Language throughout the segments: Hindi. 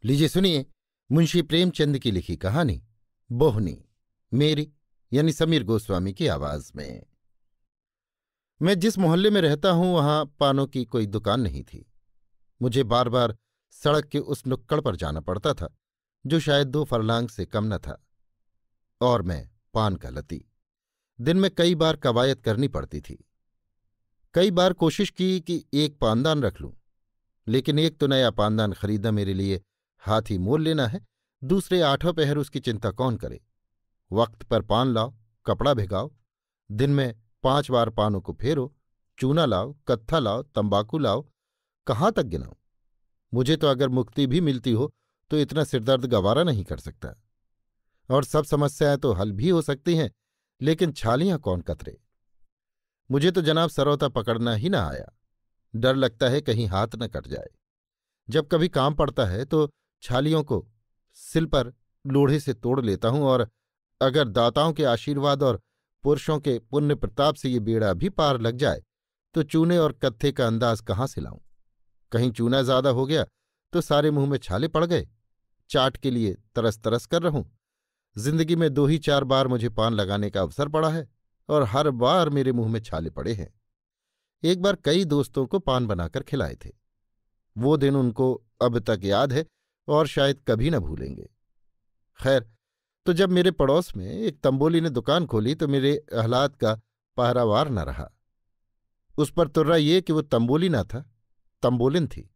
लीजिए सुनिए मुंशी प्रेमचंद की लिखी कहानी बोहनी, मेरी यानी समीर गोस्वामी की आवाज में। मैं जिस मोहल्ले में रहता हूं वहां पानों की कोई दुकान नहीं थी। मुझे बार बार सड़क के उस नुक्कड़ पर जाना पड़ता था जो शायद 2 फरलांग से कम न था। और मैं पान का लती। दिन में कई बार कवायद करनी पड़ती थी। कई बार कोशिश की कि एक पानदान रख लूं, लेकिन एक तो नया पानदान खरीदना मेरे लिए हाथ ही मोल लेना है, दूसरे 8 पहर उसकी चिंता कौन करे। वक्त पर पान लाओ, कपड़ा भिगाओ, दिन में 5 बार पानों को फेरो, चूना लाओ, कत्था लाओ, तंबाकू लाओ, कहाँ तक गिनाऊं। मुझे तो अगर मुक्ति भी मिलती हो तो इतना सिरदर्द गवारा नहीं कर सकता। और सब समस्याएं तो हल भी हो सकती हैं, लेकिन छालियां कौन कतरे। मुझे तो जनाब सरौता पकड़ना ही ना आया। डर लगता है कहीं हाथ न कट जाए। जब कभी काम पड़ता है तो छालियों को सिल पर लोढ़े से तोड़ लेता हूं, और अगर दाताओं के आशीर्वाद और पुरुषों के पुण्य प्रताप से ये बेड़ा भी पार लग जाए तो चूने और कत्थे का अंदाज कहाँ से लाऊं। कहीं चूना ज्यादा हो गया तो सारे मुंह में छाले पड़ गए। चाट के लिए तरस तरस कर रहूं। जिंदगी में 2 ही 4 बार मुझे पान लगाने का अवसर पड़ा है और हर बार मेरे मुंह में छाले पड़े हैं। एक बार कई दोस्तों को पान बनाकर खिलाए थे। वो दिन उनको अब तक याद है और शायद कभी न भूलेंगे। खैर, तो जब मेरे पड़ोस में एक तंबोली ने दुकान खोली तो मेरे आह्लाद का पहरावार न रहा। उस पर तुर्रा ये कि वो तंबोली न था, तंबोलिन थी।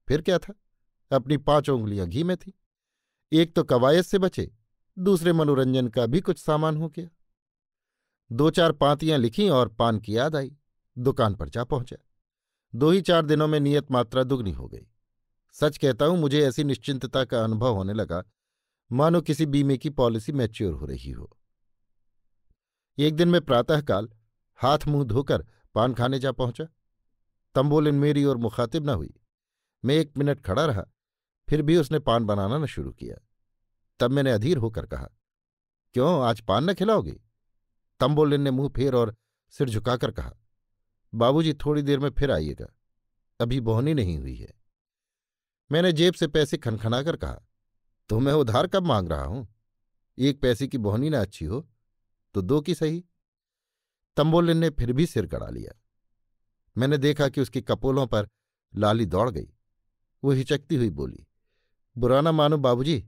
फिर क्या था, अपनी 5 उंगलियां घी में थी। एक तो कवायद से बचे, दूसरे मनोरंजन का भी कुछ सामान हो गया। 2-4 पांतियां लिखीं और पान की याद आई। दुकान पर जा पहुंचा। 2 ही 4 दिनों में नियत मात्रा दुगनी हो गई। सच कहता हूं, मुझे ऐसी निश्चिंतता का अनुभव होने लगा मानो किसी बीमे की पॉलिसी मैच्योर हो रही हो। एक दिन मैं प्रातःकाल हाथ मुंह धोकर पान खाने जा पहुंचा। तंबोलिन मेरी ओर मुखातिब न हुई। मैं 1 मिनट खड़ा रहा, फिर भी उसने पान बनाना न शुरू किया। तब मैंने अधीर होकर कहा, क्यों, आज पान न खिलाओगे? तंबोलिन ने मुंह फेर और सिर झुकाकर कहा, बाबूजी थोड़ी देर में फिर आइएगा, अभी बोहनी नहीं हुई है। मैंने जेब से पैसे खनखनाकर कहा, तो मैं उधार कब मांग रहा हूं? 1 पैसे की बोहनी ना अच्छी हो तो 2 की सही। तंबोलिन ने फिर भी सिर गड़ा लिया। मैंने देखा कि उसकी कपोलों पर लाली दौड़ गई। वो हिचकती हुई बोली, बुरा ना मानो बाबूजी,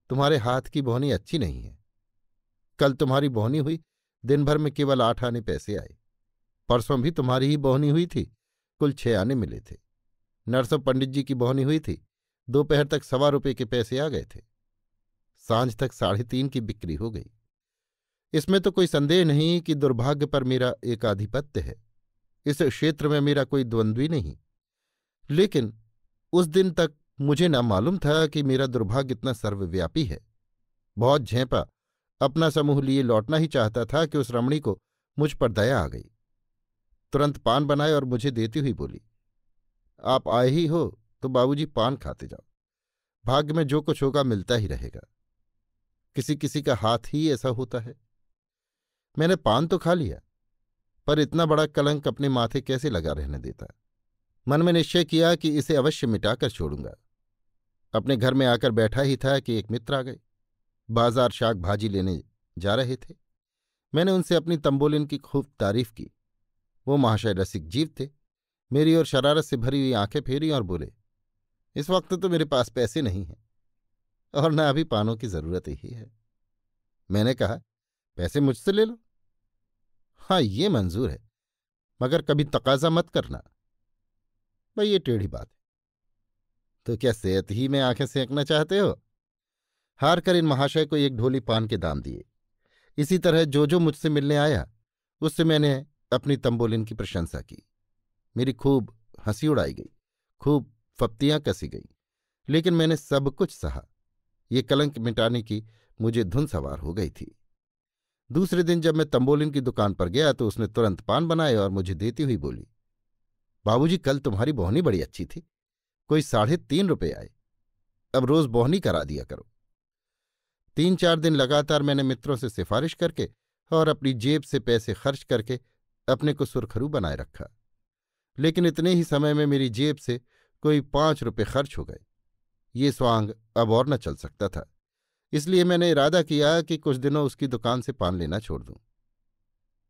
तुम्हारे हाथ की बोहनी अच्छी नहीं है। कल तुम्हारी बोहनी हुई, दिन भर में केवल 8 आने पैसे आए। परसों भी तुम्हारी ही बोहनी हुई थी, कुल 6 आने मिले थे। नरसों पंडित जी की बोहनी हुई थी, दोपहर तक 1.25 रुपये के पैसे आ गए थे। सांझ तक 3.5 की बिक्री हो गई। इसमें तो कोई संदेह नहीं कि दुर्भाग्य पर मेरा एक आधिपत्य है। इस क्षेत्र में मेरा कोई द्वंद्वी नहीं। लेकिन उस दिन तक मुझे न मालूम था कि मेरा दुर्भाग्य इतना सर्वव्यापी है। बहुत झेंपा, अपना समूह लिए लौटना ही चाहता था कि उस रमणी को मुझ पर दया आ गई। तुरंत पान बनाए और मुझे देती हुई बोली, आप आए ही हो तो बाबूजी पान खाते जाओ। भाग्य में जो कुछ होगा मिलता ही रहेगा। किसी किसी का हाथ ही ऐसा होता है। मैंने पान तो खा लिया, पर इतना बड़ा कलंक अपने माथे कैसे लगा रहने देता। मन में निश्चय किया कि इसे अवश्य मिटाकर छोड़ूंगा। अपने घर में आकर बैठा ही था कि एक मित्र आ गए। बाजार शाक भाजी लेने जा रहे थे। मैंने उनसे अपनी तंबोलिन की खूब तारीफ की। वो महाशय रसिक जीव थे। मेरी ओर शरारत से भरी हुई आंखें फेरी और बोले, इस वक्त तो मेरे पास पैसे नहीं हैं और न अभी पानों की जरूरत ही है। मैंने कहा, पैसे मुझसे ले लो। हाँ, ये मंजूर है, मगर कभी तकाजा मत करना। भाई, ये टेढ़ी बात है। तो क्या सेहत ही में आंखें सेंकना चाहते हो? हार कर इन महाशय को 1 ढोली पान के दाम दिए। इसी तरह जो जो मुझसे मिलने आया उससे मैंने अपनी तंबोलिन की प्रशंसा की। मेरी खूब हंसी उड़ाई गई, खूब फप्तियां कसी गई, लेकिन मैंने सब कुछ सहा। ये कलंक मिटाने की मुझे धुन सवार हो गई थी। दूसरे दिन जब मैं तंबोलिन की दुकान पर गया तो उसने तुरंत पान बनाए और मुझे देती हुई बोली, बाबूजी कल तुम्हारी बोहनी बड़ी अच्छी थी, कोई 3.5 रुपये आए। अब रोज बोहनी करा दिया करो। 3-4 दिन लगातार मैंने मित्रों से सिफारिश करके और अपनी जेब से पैसे खर्च करके अपने को सुरखरू बनाए रखा, लेकिन इतने ही समय में मेरी जेब से कोई 5 रुपये खर्च हो गए। ये स्वांग अब और न चल सकता था। इसलिए मैंने इरादा किया कि कुछ दिनों उसकी दुकान से पान लेना छोड़ दूं।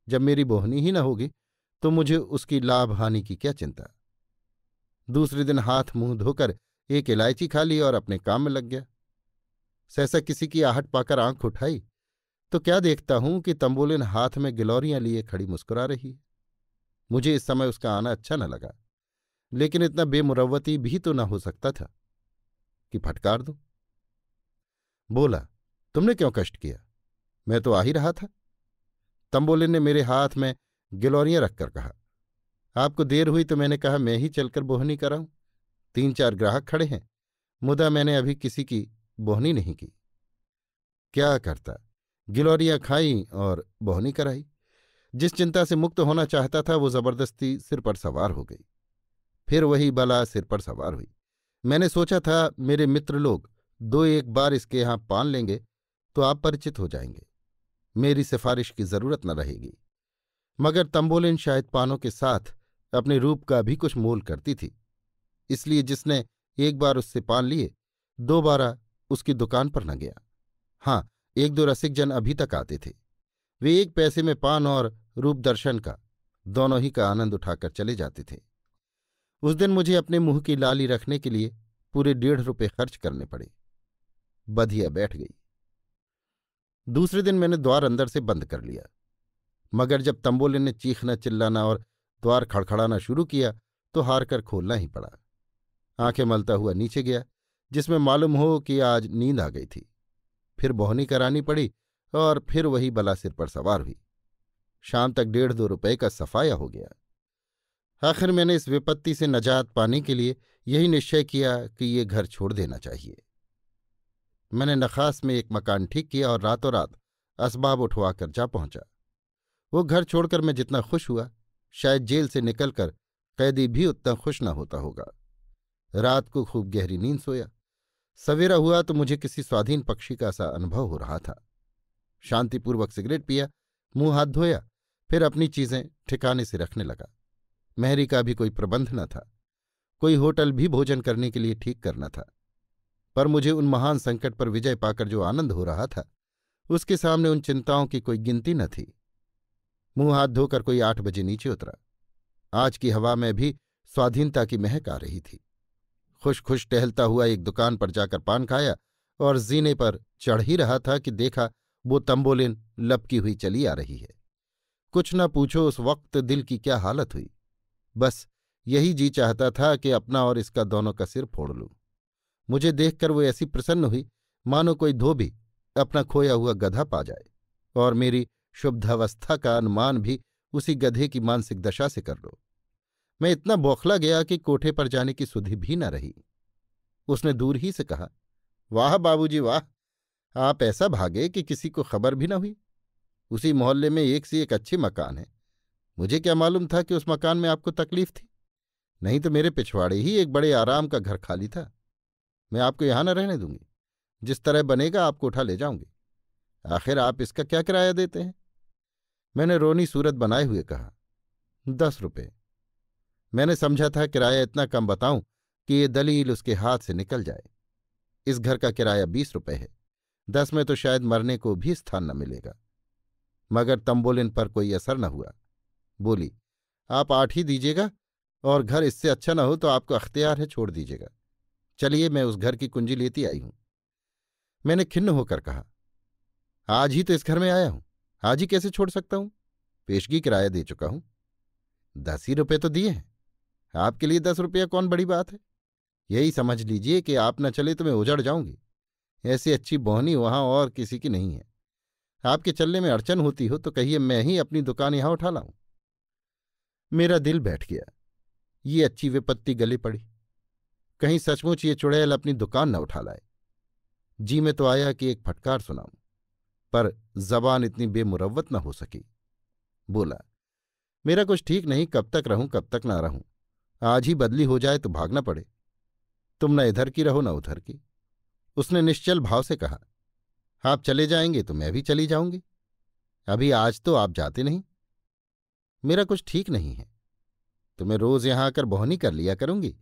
जब मेरी बोहनी ही न होगी तो मुझे उसकी लाभ हानि की क्या चिंता। दूसरे दिन हाथ मुंह धोकर एक इलायची खा ली और अपने काम में लग गया। सहसा किसी की आहट पाकर आंख उठाई तो क्या देखता हूं कि तंबोलिन हाथ में गिलौरियां लिए खड़ी मुस्कुरा रही है। मुझे इस समय उसका आना अच्छा न लगा, लेकिन इतना बेमुरव्वती भी तो न हो सकता था कि फटकार दूं। बोला, तुमने क्यों कष्ट किया? मैं तो आ ही रहा था। तंबोलिन ने मेरे हाथ में गिलौरियां रखकर कहा, आपको देर हुई तो मैंने कहा मैं ही चलकर बोहनी कराऊं। 3-4 ग्राहक खड़े हैं, मुदा मैंने अभी किसी की बोहनी नहीं की। क्या करता, गिलौरियां खाई और बोहनी कराई। जिस चिंता से मुक्त होना चाहता था वो जबरदस्ती सिर पर सवार हो गई। फिर वही बला सिर पर सवार हुई। मैंने सोचा था मेरे मित्र लोग 2-1 बार इसके यहां पान लेंगे तो आप परिचित हो जाएंगे, मेरी सिफारिश की जरूरत न रहेगी। मगर तंबोलिन शायद पानों के साथ अपने रूप का भी कुछ मोल करती थी, इसलिए जिसने एक बार उससे पान लिए दोबारा उसकी दुकान पर न गया। हाँ, 1-2 रसिक जन अभी तक आते थे। वे 1 पैसे में पान और रूप दर्शन का दोनों ही का आनंद उठाकर चले जाते थे। उस दिन मुझे अपने मुंह की लाली रखने के लिए पूरे 1.5 रुपये खर्च करने पड़े। बधिया बैठ गई। दूसरे दिन मैंने द्वार अंदर से बंद कर लिया, मगर जब तंबोलिन ने चीखना चिल्लाना और द्वार खड़खड़ाना शुरू किया तो हार कर खोलना ही पड़ा। आंखें मलता हुआ नीचे गया, जिसमें मालूम हो कि आज नींद आ गई थी। फिर बोहनी करानी पड़ी और फिर वही बला सिर पर सवार हुई। शाम तक 1.5-2 रुपये का सफाया हो गया। आखिर मैंने इस विपत्ति से नजात पाने के लिए यही निश्चय किया कि ये घर छोड़ देना चाहिए। मैंने नखास में एक मकान ठीक किया और रातों रात असबाब उठवाकर जा पहुंचा। वो घर छोड़कर मैं जितना खुश हुआ, शायद जेल से निकलकर कैदी भी उतना खुश न होता होगा। रात को खूब गहरी नींद सोया। सवेरा हुआ तो मुझे किसी स्वाधीन पक्षी का सा अनुभव हो रहा था। शांतिपूर्वक सिगरेट पिया, मुंह हाथ धोया, फिर अपनी चीजें ठिकाने से रखने लगा। मेहरी का भी कोई प्रबंध न था, कोई होटल भी भोजन करने के लिए ठीक करना था। पर मुझे उन महान संकट पर विजय पाकर जो आनंद हो रहा था, उसके सामने उन चिंताओं की कोई गिनती न थी। मुंह हाथ धोकर कोई 8 बजे नीचे उतरा। आज की हवा में भी स्वाधीनता की महक आ रही थी। खुश खुश टहलता हुआ एक दुकान पर जाकर पान खाया और जीने पर चढ़ ही रहा था कि देखा वो तंबोलिन लपकी हुई चली आ रही है। कुछ न पूछो उस वक्त दिल की क्या हालत हुई। बस यही जी चाहता था कि अपना और इसका दोनों का सिर फोड़ लूं। मुझे देखकर वो ऐसी प्रसन्न हुई मानो कोई धोबी अपना खोया हुआ गधा पा जाए, और मेरी शुद्धावस्था का अनुमान भी उसी गधे की मानसिक दशा से कर लो। मैं इतना बौखला गया कि कोठे पर जाने की सुधि भी न रही। उसने दूर ही से कहा, वाह बाबूजी वाह, आप ऐसा भागे कि किसी को खबर भी न हुई। उसी मोहल्ले में एक से एक अच्छे मकान है। मुझे क्या मालूम था कि उस मकान में आपको तकलीफ थी, नहीं तो मेरे पिछवाड़े ही एक बड़े आराम का घर खाली था। मैं आपको यहां न रहने दूंगी, जिस तरह बनेगा आपको उठा ले जाऊंगी। आखिर आप इसका क्या किराया देते हैं? मैंने रोनी सूरत बनाए हुए कहा, 10 रुपये। मैंने समझा था किराया इतना कम बताऊं कि ये दलील उसके हाथ से निकल जाए। इस घर का किराया 20 रुपये है, 10 में तो शायद मरने को भी स्थान न मिलेगा। मगर तंबोलिन पर कोई असर न हुआ। बोली, आप 8 ही दीजिएगा, और घर इससे अच्छा न हो तो आपको अख्तियार है, छोड़ दीजिएगा। चलिए, मैं उस घर की कुंजी लेती आई हूं। मैंने खिन्न होकर कहा, आज ही तो इस घर में आया हूं, आज ही कैसे छोड़ सकता हूं? पेशगी किराया दे चुका हूं। 10 ही रुपये तो दिए हैं। आपके लिए 10 रुपया कौन बड़ी बात है? यही समझ लीजिए कि आप न चले तो मैं उजड़ जाऊंगी। ऐसी अच्छी बोहनी वहां और किसी की नहीं है। आपके चलने में अड़चन होती हो तो कहिए मैं ही अपनी दुकान यहां उठा लाऊं। मेरा दिल बैठ गया। ये अच्छी विपत्ति गले पड़ी। कहीं सचमुच ये चुड़ैल अपनी दुकान न उठा लाए। जी में तो आया कि एक फटकार सुनाऊं, पर जबान इतनी बेमुरव्वत न हो सकी। बोला, मेरा कुछ ठीक नहीं, कब तक रहूं कब तक ना रहूं। आज ही बदली हो जाए तो भागना पड़े। तुम न इधर की रहो न उधर की। उसने निश्चल भाव से कहा, आप चले जाएंगे तो मैं भी चली जाऊंगी। अभी आज तो आप जाते नहीं। मेरा कुछ ठीक नहीं है, तो मैं रोज यहां आकर बोहनी कर लिया करूंगी।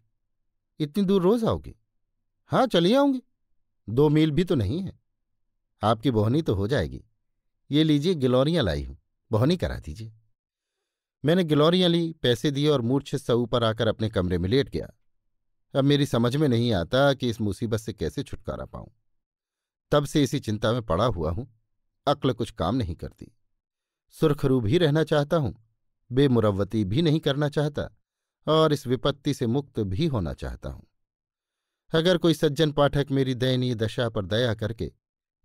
इतनी दूर रोज आओगी? हाँ, चली आऊंगी। 2 मील भी तो नहीं है। आपकी बोहनी तो हो जाएगी। ये लीजिए, गिलौरियां लाई हूं, बोहनी करा दीजिए। मैंने गिलौरियां ली, पैसे दिए और मूर्छित सा ऊपर आकर अपने कमरे में लेट गया। अब मेरी समझ में नहीं आता कि इस मुसीबत से कैसे छुटकारा पाऊं। तब से इसी चिंता में पड़ा हुआ हूं। अक्ल कुछ काम नहीं करती। सुरखरू भी रहना चाहता हूं, बेमुरव्वती भी नहीं करना चाहता, और इस विपत्ति से मुक्त भी होना चाहता हूं। अगर कोई सज्जन पाठक मेरी दयनीय दशा पर दया करके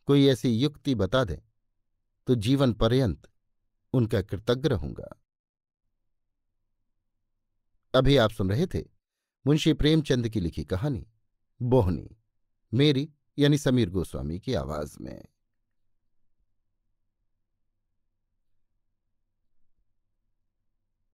कोई ऐसी युक्ति बता दे तो जीवन पर्यंत उनका कृतज्ञ रहूंगा। अभी आप सुन रहे थे मुंशी प्रेमचंद की लिखी कहानी बोहनी, मेरी यानी समीर गोस्वामी की आवाज में।